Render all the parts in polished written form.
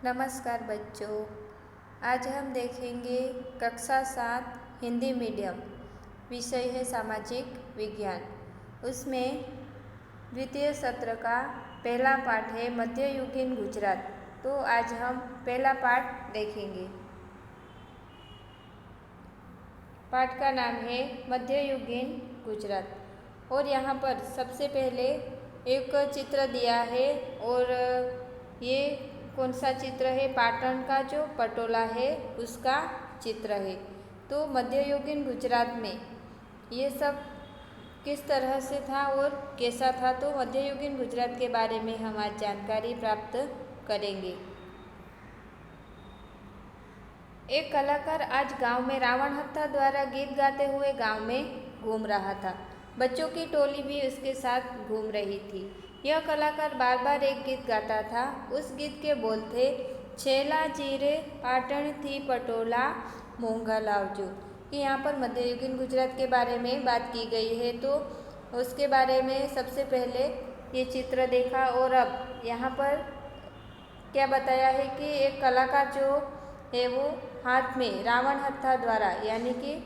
नमस्कार बच्चों। आज हम देखेंगे कक्षा 7 हिंदी मीडियम। विषय है सामाजिक विज्ञान। उसमें द्वितीय सत्र का पहला पाठ है मध्ययुगीन गुजरात। तो आज हम पहला पाठ देखेंगे। पाठ का नाम है मध्ययुगीन गुजरात। और यहाँ पर सबसे पहले एक चित्र दिया है और ये कौन सा चित्र है? पाटन का जो पटोला है उसका चित्र है। तो मध्ययुगीन गुजरात में ये सब किस तरह से था और कैसा था, तो मध्ययुगीन गुजरात के बारे में हम आज जानकारी प्राप्त करेंगे। एक कलाकार आज गांव में रावण हत्या द्वारा गीत गाते हुए गांव में घूम रहा था। बच्चों की टोली भी उसके साथ घूम रही थी। यह कलाकार बार बार एक गीत गाता था। उस गीत के बोल थे, छेला जीरे पाटण थी पटोला मोंघा लावजो। कि यहाँ पर मध्ययुगीन गुजरात के बारे में बात की गई है। तो उसके बारे में सबसे पहले ये चित्र देखा और अब यहाँ पर क्या बताया है कि एक कलाकार जो है वो हाथ में रावण हत्था द्वारा, यानी कि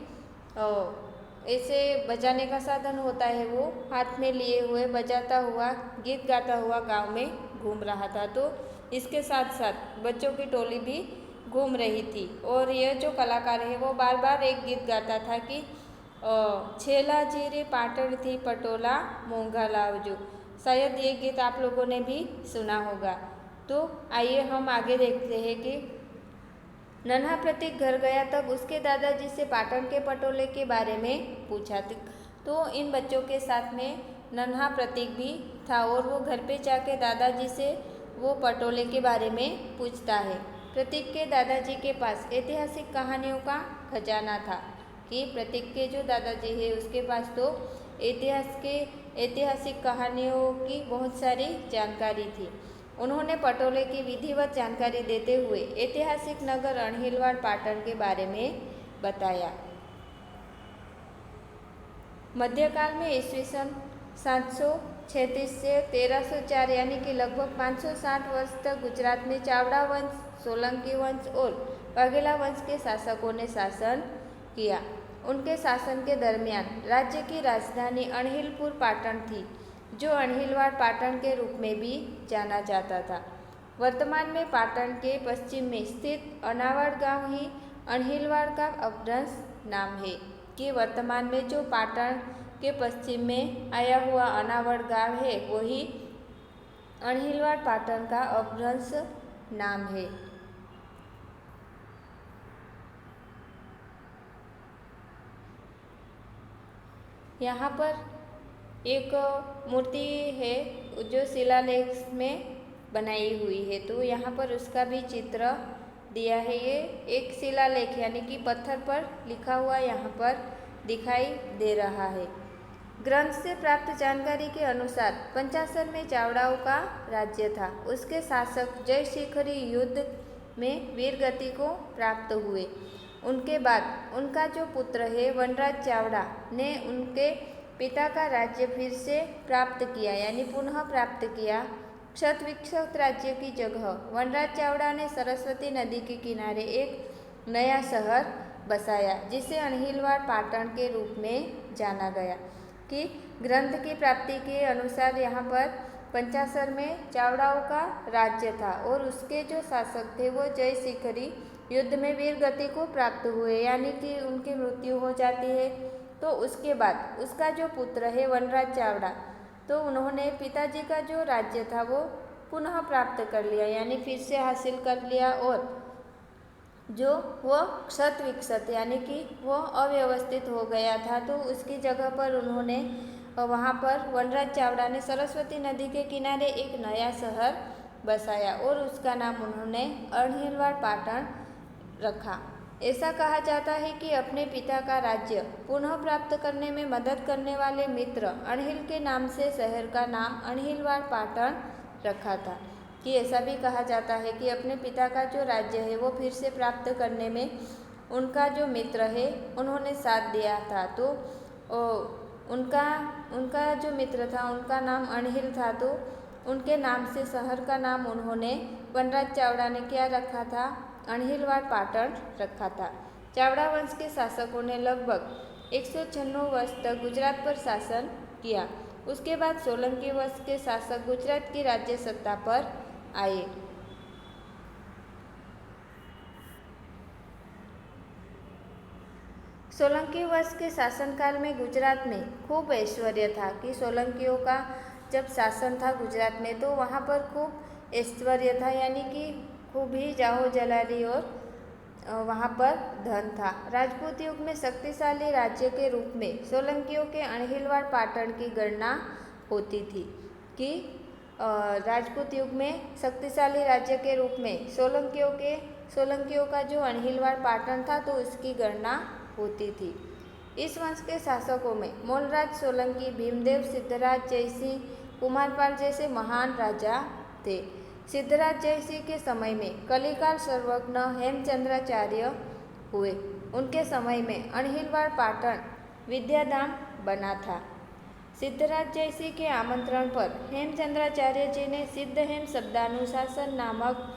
ऐसे बजाने का साधन होता है, वो हाथ में लिए हुए बजाता हुआ गीत गाता हुआ गांव में घूम रहा था। तो इसके साथ साथ बच्चों की टोली भी घूम रही थी और यह जो कलाकार है वो बार बार एक गीत गाता था कि छेला जीरे पाटण थी पटोला मोंघा लावजो। शायद ये गीत आप लोगों ने भी सुना होगा। तो आइए हम आगे देखते हैं कि नन्हा प्रतीक घर गया तब उसके दादाजी से पाटन के पटोले के बारे में पूछा। तो इन बच्चों के साथ में नन्हा प्रतीक भी था और वो घर पे जाके दादाजी से वो पटोले के बारे में पूछता है। प्रतीक के दादाजी के पास ऐतिहासिक कहानियों का खजाना था। कि प्रतीक के जो दादाजी है उसके पास तो ऐतिहासिक कहानियों की बहुत सारी जानकारी थी। उन्होंने पटोले की विधिवत जानकारी देते हुए ऐतिहासिक नगर अणहिलवाड़ पाटन के बारे में बताया। मध्यकाल में ईस्वीसन 736 से 1304 यानी कि लगभग 560 वर्ष तक गुजरात में चावड़ा वंश, सोलंकी वंश और वाघेला वंश के शासकों ने शासन किया। उनके शासन के दरमियान राज्य की राजधानी अणहिलपुर पाटन थी, जो अणहिलवाड़ पाटन के रूप में भी जाना जाता था। वर्तमान में पाटन के पश्चिम में स्थित अनावड़ गांव ही अणहिलवाड़ का अपभ्रंश नाम है। कि वर्तमान में जो पाटन के पश्चिम में आया हुआ अनावड़ गांव है वही अणहिलवाड़ पाटन का अपभ्रंश नाम है। यहाँ पर एक मूर्ति है जो शिलालेख में बनाई हुई है। तो यहाँ पर उसका भी चित्र दिया है। ये एक शिलालेख यानी कि पत्थर पर लिखा हुआ यहाँ पर दिखाई दे रहा है। ग्रंथ से प्राप्त जानकारी के अनुसार पंचासर में चावड़ाओं का राज्य था। उसके शासक जयशिखरी युद्ध में वीरगति को प्राप्त हुए। उनके बाद उनका जो पुत्र है वनराज चावड़ा ने उनके पिता का राज्य फिर से प्राप्त किया, यानी पुनः प्राप्त किया। क्षत विक्षत राज्य की जगह वनराज चावड़ा ने सरस्वती नदी के किनारे एक नया शहर बसाया, जिसे अणहिलवाड़ पाटन के रूप में जाना गया। कि ग्रंथ की प्राप्ति के अनुसार यहाँ पर पंचासर में चावड़ाओं का राज्य था और उसके जो शासक थे वो जयशिखरी युद्ध में वीरगति को प्राप्त हुए, यानी कि उनकी मृत्यु हो जाती है। तो उसके बाद उसका जो पुत्र है वनराज चावड़ा, तो उन्होंने पिताजी का जो राज्य था वो पुनः प्राप्त कर लिया, यानी फिर से हासिल कर लिया। और जो वो क्षत विक्षत यानी कि वो अव्यवस्थित हो गया था, तो उसकी जगह पर उन्होंने वहाँ पर वनराज चावड़ा ने सरस्वती नदी के किनारे एक नया शहर बसाया और उसका नाम उन्होंने अणहिलवाड़ पाटन रखा। ऐसा कहा जाता है कि अपने पिता का राज्य पुनः प्राप्त करने में मदद करने वाले मित्र अणहिल के नाम से शहर का नाम अणहिलवाड़ पाटन रखा था। कि ऐसा भी कहा जाता है कि अपने पिता का जो राज्य है वो फिर से प्राप्त करने में उनका जो मित्र है उन्होंने साथ दिया था। तो उनका जो मित्र था उनका नाम अणहिल था, तो उनके नाम से शहर का नाम उन्होंने वनराज चावड़ा ने क्या रखा था? अणहिलवाड़ पाटन रखा था। चावड़ा वंश के शासकों ने लगभग 196 वर्ष तक गुजरात पर शासन किया। उसके बाद सोलंकी वंश के शासक गुजरात की राज्य सत्ता पर आए। सोलंकी वंश के शासनकाल में गुजरात में खूब ऐश्वर्य था कि सोलंकियों का जब शासन था गुजरात में तो वहाँ पर खूब ऐश्वर्य था, यानी कि खूब ही जाहो जलाली और वहाँ पर धन था। राजपूत युग में शक्तिशाली राज्य के रूप में सोलंकियों के अणहिलवाड़ पाटन की गणना होती थी कि राजपूत युग में शक्तिशाली राज्य के रूप में सोलंकियों का जो अणहिलवाड़ पाटन था तो उसकी गणना होती थी। इस वंश के शासकों में मोलराज सोलंकी, भीमदेव, सिद्धराज जयसिंह, कुमारपाल जैसे महान राजा थे। सिद्धराज जयसिंह के समय में कलिकाल सर्वज्ञ हेमचंद्राचार्य हुए। उनके समय में अणहिलवाड़ पाटन विद्याधाम बना था। सिद्धराज जयसिंह के आमंत्रण पर हेमचंद्राचार्य जी ने सिद्धहेम शब्दानुशासन नामक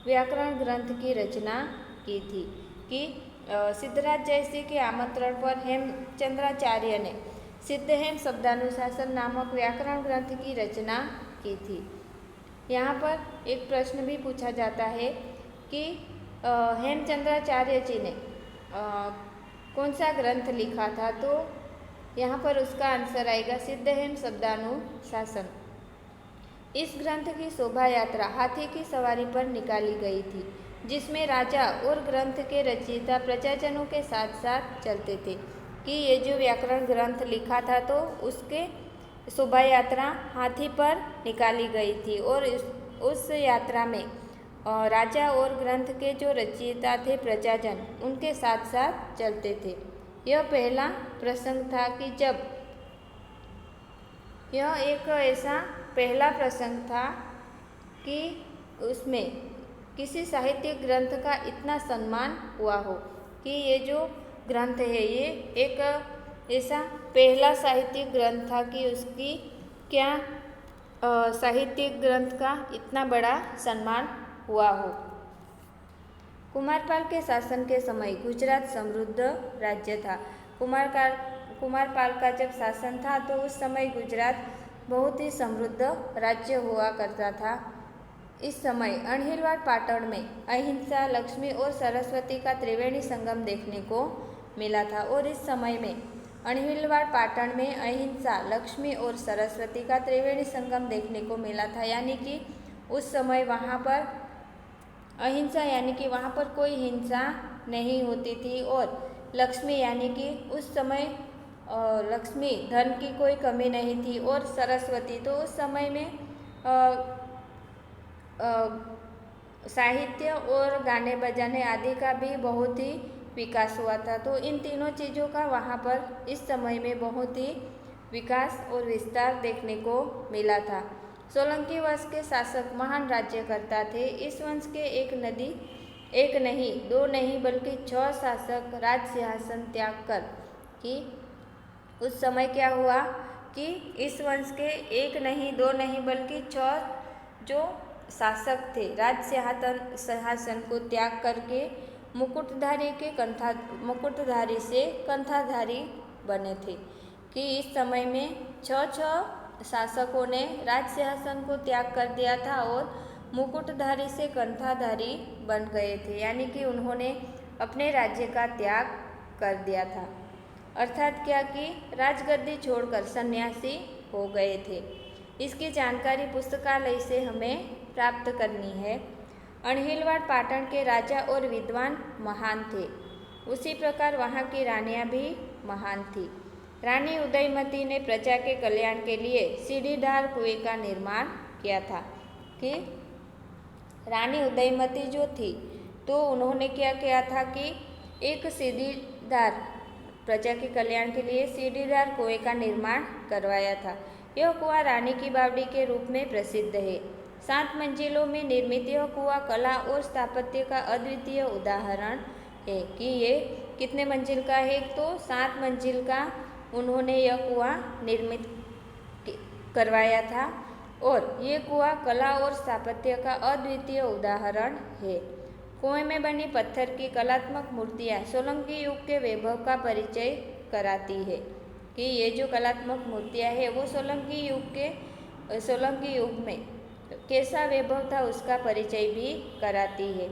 व्याकरण ग्रंथ की रचना की थी। कि सिद्धराज जयसिंह के आमंत्रण पर हेमचंद्राचार्य ने सिद्धहेम शब्दानुशासन नामक व्याकरण ग्रंथ की रचना की थी। यहाँ पर एक प्रश्न भी पूछा जाता है कि हेमचंद्राचार्य जी ने कौन सा ग्रंथ लिखा था, तो यहाँ पर उसका आंसर आएगा सिद्धहेम शब्दानुशासन। इस ग्रंथ की शोभा यात्रा हाथी की सवारी पर निकाली गई थी, जिसमें राजा और ग्रंथ के रचयिता प्रजाजनों के साथ साथ चलते थे। कि ये जो व्याकरण ग्रंथ लिखा था तो उसके शोभा यात्रा हाथी पर निकाली गई थी और उस यात्रा में राजा और ग्रंथ के जो रचयिता थे प्रजाजन उनके साथ साथ चलते थे। यह पहला प्रसंग था कि जब यह एक ऐसा पहला प्रसंग था कि उसमें किसी साहित्यिक ग्रंथ का इतना सम्मान हुआ हो कि ये जो ग्रंथ है ये एक ऐसा पहला साहित्यिक ग्रंथ था कि उसकी क्या साहित्यिक ग्रंथ का इतना बड़ा सम्मान हुआ हो। कुमारपाल के शासन के समय गुजरात समृद्ध राज्य था। कुमारपाल का जब शासन था तो उस समय गुजरात बहुत ही समृद्ध राज्य हुआ करता था। इस समय अणहिलवाड़ पाटन में अहिंसा, लक्ष्मी और सरस्वती का त्रिवेणी संगम देखने को मिला था। और इस समय में अणहिलवाड़ पाटन में अहिंसा, लक्ष्मी और सरस्वती का त्रिवेणी संगम देखने को मिला था, यानी कि उस समय वहाँ पर अहिंसा यानी कि वहाँ पर कोई हिंसा नहीं होती थी, और लक्ष्मी यानी कि उस समय लक्ष्मी धन की कोई कमी नहीं थी, और सरस्वती तो उस समय में साहित्य और गाने बजाने आदि का भी बहुत ही विकास हुआ था। तो इन तीनों चीज़ों का वहाँ पर इस समय में बहुत ही विकास और विस्तार देखने को मिला था। सोलंकी वंश के शासक महान राज्यकर्ता थे। इस वंश के एक नहीं, दो नहीं बल्कि 6 शासक राज सिंहासन त्याग कर कि उस समय क्या हुआ कि इस वंश के एक नहीं, दो नहीं बल्कि 6 जो शासक थे राज सिंहासन को त्याग करके मुकुटधारी से कंठाधारी बने थे। कि इस समय में 6 शासकों ने राज सिंहासन को त्याग कर दिया था और मुकुटधारी से कंठाधारी बन गए थे, यानी कि उन्होंने अपने राज्य का त्याग कर दिया था। अर्थात क्या कि राजगद्दी छोड़कर सन्यासी हो गए थे। इसकी जानकारी पुस्तकालय से हमें प्राप्त करनी है। अणहिलवाड़ पाटन के राजा और विद्वान महान थे, उसी प्रकार वहाँ की रानियाँ भी महान थी। रानी उदयमती ने प्रजा के कल्याण के लिए सीढ़ीदार कुएं का निर्माण किया था। कि रानी उदयमती जो थी तो उन्होंने क्या किया था कि एक सीढ़ीदार प्रजा के कल्याण के लिए सीढ़ीदार कुएं का निर्माण करवाया था। यह कुआं रानी की बावड़ी के रूप में प्रसिद्ध है। 7 मंजिलों में निर्मित यह कुआं कला और स्थापत्य का अद्वितीय उदाहरण है। कि ये कितने मंजिल का है, तो 7 मंजिल का उन्होंने यह कुआं निर्मित करवाया था। और ये कुआं कला और स्थापत्य का अद्वितीय उदाहरण है। कुएं में बनी पत्थर की कलात्मक मूर्तियाँ सोलंकी युग के वैभव का परिचय कराती है कि ये जो कलात्मक मूर्तियाँ हैं वो सोलंकी युग में कैसा वैभव था उसका परिचय भी कराती है।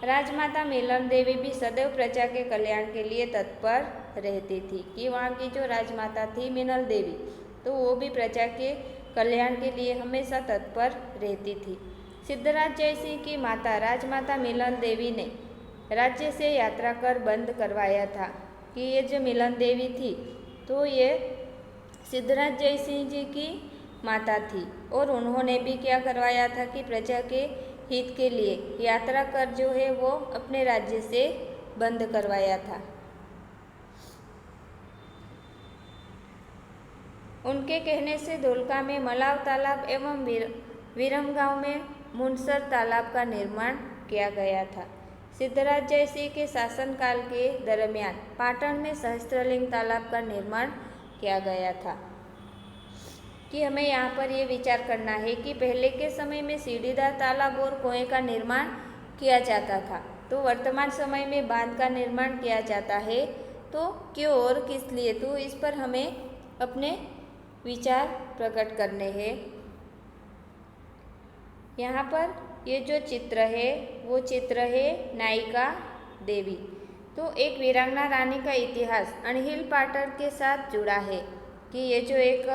राजमाता मिलन देवी भी सदैव प्रजा के कल्याण के लिए तत्पर रहती थी कि वहाँ की जो राजमाता थी मिनल देवी, तो वो भी प्रजा के कल्याण के लिए हमेशा तत्पर रहती थी। सिद्धराज जयसिंह की माता राजमाता मिलन देवी ने राज्य से यात्रा कर बंद करवाया था कि ये जो मिलन देवी थी तो ये सिद्धराज जयसिंह जी की माता थी और उन्होंने भी क्या करवाया था कि प्रजा के हित के लिए यात्रा कर जो है वो अपने राज्य से बंद करवाया था। उनके कहने से धोलका में मलाव तालाब एवं विरमगांव में मुनसर तालाब का निर्माण किया गया था। सिद्धराज जयसिंह के शासनकाल के दरमियान पाटन में सहस्त्रलिंग तालाब का निर्माण किया गया था। कि हमें यहाँ पर ये विचार करना है कि पहले के समय में सीढ़ीदार तालाब और कुएं का निर्माण किया जाता था, तो वर्तमान समय में बांध का निर्माण किया जाता है, तो क्यों और किस लिए, तो इस पर हमें अपने विचार प्रकट करने हैं। यहाँ पर ये जो चित्र है वो चित्र है नायिका देवी। तो एक वीरांगना रानी का इतिहास अनहिल पाटर के साथ जुड़ा है कि ये जो एक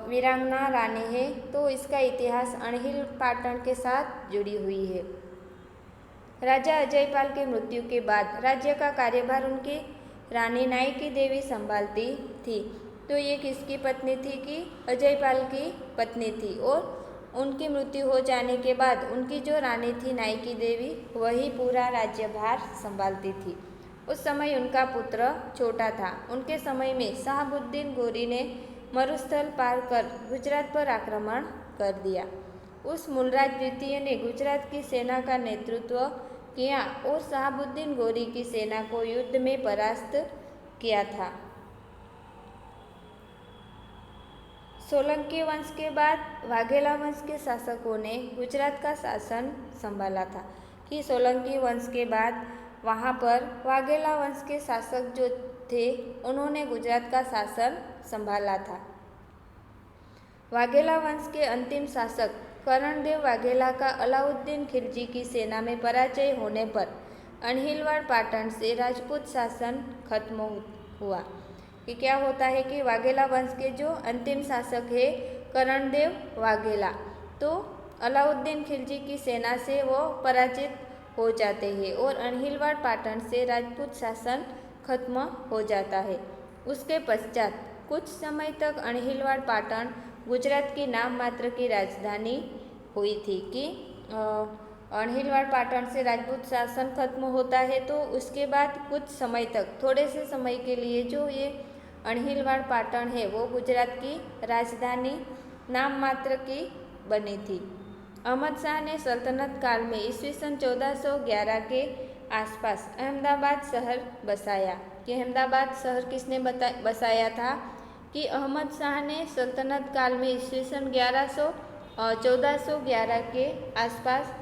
वीरांगना रानी है तो इसका इतिहास अनहिल पाटन के साथ जुड़ी हुई है। राजा अजयपाल की मृत्यु के बाद राज्य का कार्यभार उनकी रानी नायिका देवी संभालती थी। तो ये किसकी पत्नी थी कि अजयपाल की पत्नी थी, और उनकी मृत्यु हो जाने के बाद उनकी जो रानी थी नायिका देवी वही पूरा राज्यभार संभालती थी। उस समय उनका पुत्र छोटा था। उनके समय में शहाबुद्दीन गोरी ने मरुस्थल पार कर गुजरात पर आक्रमण कर दिया। उस मूलराज द्वितीय ने गुजरात की सेना का नेतृत्व किया और शहाबुद्दीन गोरी की सेना को युद्ध में परास्त किया था। सोलंकी वंश के बाद वाघेला वंश के शासकों ने गुजरात का शासन संभाला था कि सोलंकी वंश के बाद वहाँ पर वाघेला वंश के शासक जो थे उन्होंने गुजरात का शासन संभाला था। वाघेला वंश के अंतिम शासक करणदेव वाघेला का अलाउद्दीन खिलजी की सेना में पराजय होने पर अनहिलवाड़ पाटन से राजपूत शासन खत्म हुआ। कि क्या होता है कि वाघेला वंश के जो अंतिम शासक है करणदेव वाघेला, तो अलाउद्दीन खिलजी की सेना से वो पराजित हो जाते हैं और अनहिलवाड़ पाटन से राजपूत शासन खत्म हो जाता है। उसके पश्चात कुछ समय तक अनहिलवाड़ पाटन गुजरात की नाम मात्र की राजधानी हुई थी। कि अनहिलवाड़ पाटन से राजपूत शासन खत्म होता है तो उसके बाद कुछ समय तक थोड़े से समय के लिए जो ये अनहिलवाड़ पाटन है वो गुजरात की राजधानी नाम मात्र की बनी थी। अहमद शाह ने सल्तनत काल में ईस्वी सन 1411 के आसपास अहमदाबाद शहर बसाया। कि अहमदाबाद शहर किसने बसाया था कि अहमद शाह ने सल्तनत काल में ईस्वी सन 1411 के आसपास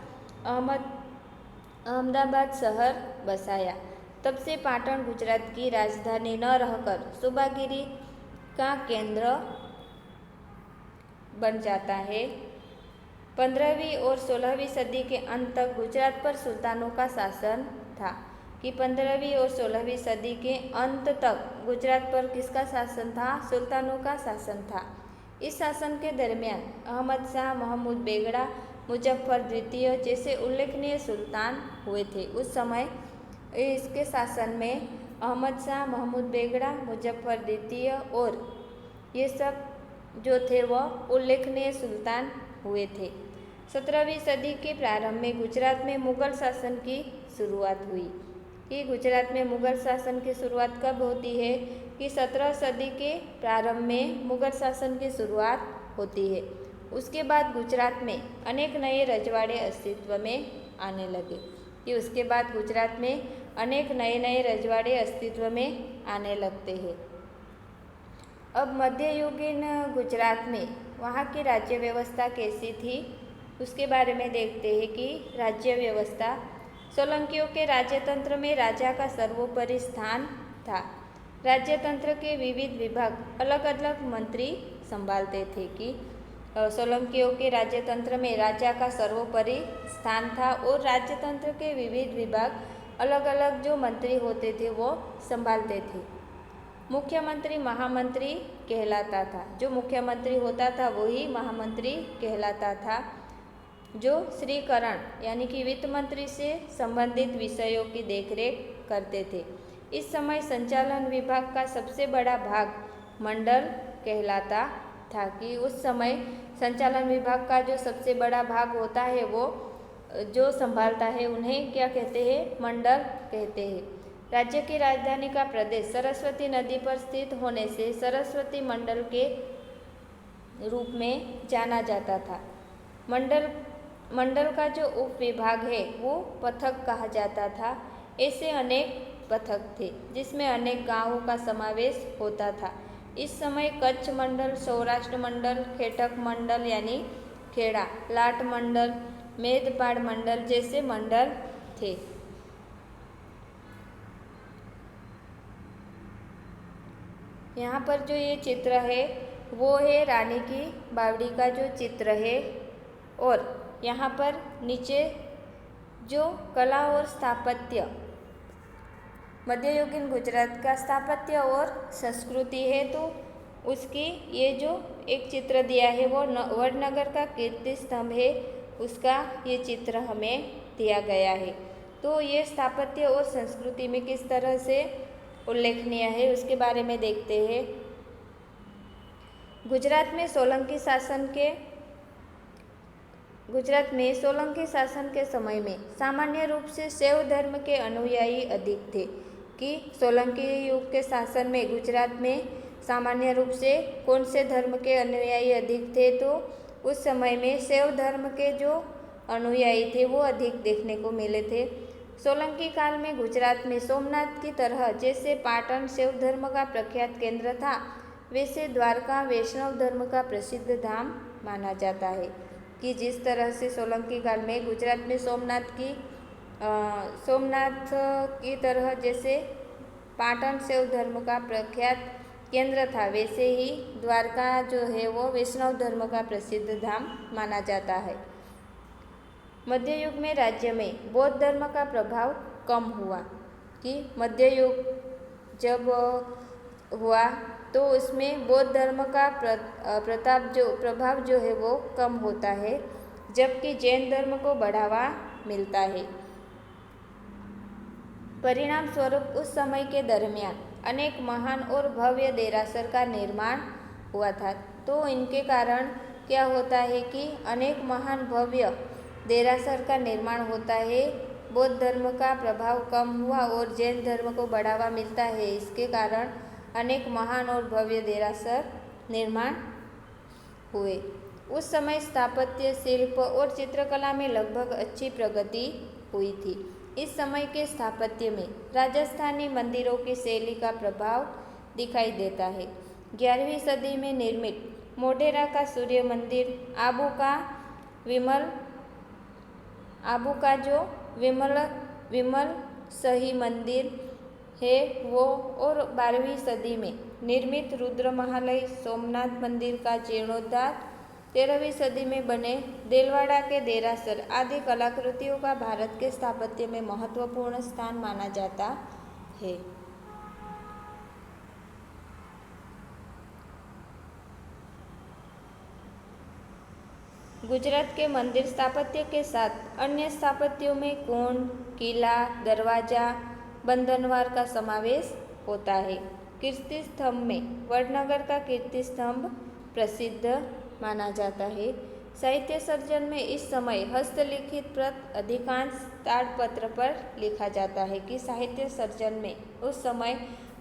अहमदाबाद शहर बसाया। तब से पाटन गुजरात की राजधानी न रहकर सूबागिरी का केंद्र बन जाता है। 15वीं और 16वीं सदी के अंत तक गुजरात पर सुल्तानों का शासन था। कि 15वीं और 16वीं सदी के अंत तक गुजरात पर किसका शासन था? सुल्तानों का शासन था। इस शासन के दरमियान अहमद शाह, महमूद बेगड़ा, मुजफ्फर द्वितीय जैसे उल्लेखनीय सुल्तान हुए थे। उस समय इसके शासन में अहमद शाह, महमूद बेगड़ा, मुजफ्फर द्वितीय और ये सब जो थे वह उल्लेखनीय सुल्तान हुए थे। 17वीं सदी के प्रारंभ में गुजरात में मुगल शासन की शुरुआत हुई। कि गुजरात में मुगल शासन की शुरुआत कब होती है? कि 17 सदी के प्रारंभ में मुगल शासन की शुरुआत होती है। उसके बाद गुजरात में अनेक नए रजवाड़े अस्तित्व में आने लगे। कि उसके बाद गुजरात में अनेक नए रजवाड़े अस्तित्व में आने लगते हैं। अब मध्ययुगीन गुजरात में वहाँ की राज्य व्यवस्था कैसी थी उसके बारे में देखते हैं कि राज्य व्यवस्था सोलंकियों के राज्यतंत्र में राजा का सर्वोपरि स्थान था। राज्यतंत्र के विविध विभाग अलग अलग मंत्री संभालते थे कि सोलंकियों के राज्यतंत्र में राजा का सर्वोपरि स्थान था और राज्यतंत्र के विविध विभाग अलग अलग जो मंत्री होते थे वो संभालते थे। मुख्यमंत्री महामंत्री कहलाता था। जो मुख्यमंत्री होता था वही महामंत्री कहलाता था, जो श्रीकरण यानी कि वित्त मंत्री से संबंधित विषयों की देखरेख करते थे। इस समय संचालन विभाग का सबसे बड़ा भाग मंडल कहलाता था कि उस समय संचालन विभाग का जो सबसे बड़ा भाग होता है वो जो संभालता है उन्हें क्या कहते हैं? मंडल कहते हैं। राज्य की राजधानी का प्रदेश सरस्वती नदी पर स्थित होने से सरस्वती मंडल के रूप में जाना जाता था। मंडल का जो उप विभाग है वो पथक कहा जाता था। ऐसे अनेक पथक थे जिसमें अनेक गांवों का समावेश होता था। इस समय कच्छ मंडल, सौराष्ट्र मंडल, खेटक मंडल यानी खेड़ा, लाट मंडल, मेदपाड़ मंडल जैसे मंडल थे। यहाँ पर जो ये चित्र है वो है रानी की बावड़ी का जो चित्र है और यहाँ पर नीचे जो कला और स्थापत्य मध्ययुगीन गुजरात का स्थापत्य और संस्कृति है तो उसकी ये जो एक चित्र दिया है वो वडनगर का कीर्ति स्तंभ है, उसका ये चित्र हमें दिया गया है। तो ये स्थापत्य और संस्कृति में किस तरह से उल्लेखनीय है उसके बारे में देखते हैं। गुजरात में सोलंकी शासन के समय में सामान्य रूप से शैव धर्म के अनुयायी अधिक थे कि सोलंकी युग के शासन में गुजरात में सामान्य रूप से कौन से धर्म के अनुयायी अधिक थे तो उस समय में शैव धर्म के जो अनुयायी थे वो अधिक देखने को मिले थे। सोलंकी काल में गुजरात में सोमनाथ की तरह जैसे पाटन शैव धर्म का प्रख्यात केंद्र था, वैसे द्वारका वैष्णव धर्म का प्रसिद्ध धाम माना जाता है कि जिस तरह से सोलंकी काल में गुजरात में सोमनाथ की तरह जैसे पाटन शैव धर्म का प्रख्यात केंद्र था, वैसे ही द्वारका जो है वो वैष्णव धर्म का प्रसिद्ध धाम माना जाता है। मध्य युग में राज्य में बौद्ध धर्म का प्रभाव कम हुआ कि मध्य युग जब हुआ तो उसमें बौद्ध धर्म का प्रभाव जो है वो कम होता है, जबकि जैन धर्म को बढ़ावा मिलता है। परिणाम स्वरूप उस समय के दरमियान अनेक महान और भव्य देरासर का निर्माण हुआ था। तो इनके कारण क्या होता है कि अनेक महान भव्य देरासर का निर्माण होता है, बौद्ध धर्म का प्रभाव कम हुआ और जैन धर्म को बढ़ावा मिलता है। इसके कारण अनेक महान और भव्य देरासर निर्माण हुए। उस समय स्थापत्य, शिल्प और चित्रकला में लगभग अच्छी प्रगति हुई थी। इस समय के स्थापत्य में राजस्थानी मंदिरों की शैली का प्रभाव दिखाई देता है। 11वीं सदी में निर्मित मोढेरा का सूर्य मंदिर, आबू का जो विमल सही मंदिर है वो, और 12वीं सदी में निर्मित रुद्र महालय, सोमनाथ मंदिर का जीर्णोद्धार, 13वीं सदी में बने देलवाड़ा के देरासर आदि कलाकृतियों का भारत के स्थापत्य में महत्वपूर्ण स्थान माना जाता है। गुजरात के मंदिर स्थापत्य के साथ अन्य स्थापत्यों में कुंड, किला, दरवाजा, बंधनवार का समावेश होता है। कीर्ति स्तंभ में वडनगर का कीर्ति स्तंभ प्रसिद्ध माना जाता है। साहित्य सर्जन में इस समय हस्तलिखित प्रत अधिकांश ताड़पत्र पर लिखा जाता है कि साहित्य सर्जन में उस समय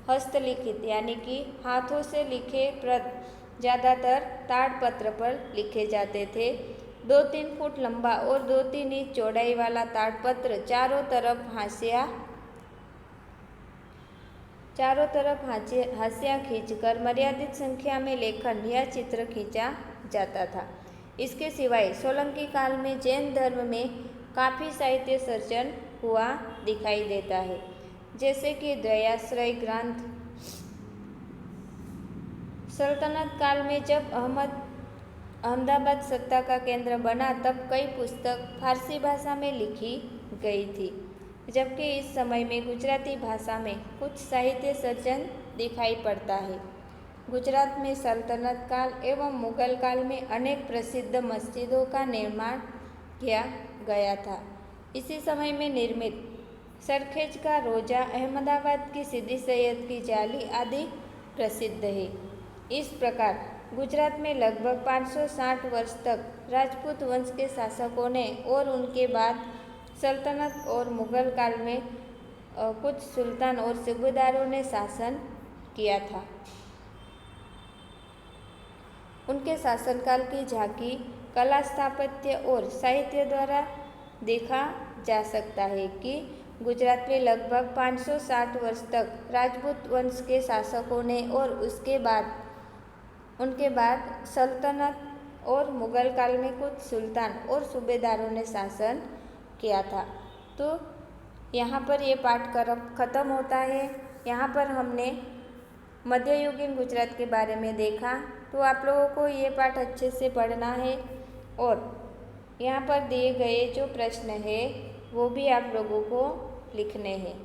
हस्तलिखित यानी कि हाथों से लिखे प्रत ज़्यादातर ताड़पत्र पर लिखे जाते थे। 2-3 फुट लंबा और 2-3 इंच चौड़ाई वाला ताड़पत्र चारों तरफ हाशिया चारों तरफ हाशिया खींचकर मर्यादित संख्या में लेखन या चित्र खींचा जाता था। इसके सिवाय सोलंकी काल में जैन धर्म में काफ़ी साहित्य सर्जन हुआ दिखाई देता है, जैसे कि द्वयाश्रय ग्रंथ। सल्तनत काल में जब अहमदाबाद सत्ता का केंद्र बना तब कई पुस्तक फारसी भाषा में लिखी गई थी, जबकि इस समय में गुजराती भाषा में कुछ साहित्य सर्जन दिखाई पड़ता है। गुजरात में सल्तनत काल एवं मुगल काल में अनेक प्रसिद्ध मस्जिदों का निर्माण किया गया था। इसी समय में निर्मित सरखेज का रोजा, अहमदाबाद की सीदी सैयद की जाली आदि प्रसिद्ध है। इस प्रकार गुजरात में लगभग 560 वर्ष तक राजपूत वंश के शासकों ने और उनके बाद सल्तनत और मुगल काल में कुछ सुल्तान और सूबेदारों ने शासन किया था। उनके शासनकाल की झांकी कला, स्थापत्य और साहित्य द्वारा देखा जा सकता है कि गुजरात में लगभग 560 वर्ष तक राजपूत वंश के शासकों ने और उनके बाद सल्तनत और मुगल काल में कुछ सुल्तान और सूबेदारों ने शासन किया था। तो यहाँ पर ये पाठ खत्म होता है। यहाँ पर हमने मध्ययुगीन गुजरात के बारे में देखा। तो आप लोगों को ये पाठ अच्छे से पढ़ना है और यहाँ पर दिए गए जो प्रश्न है वो भी आप लोगों को लिखने हैं।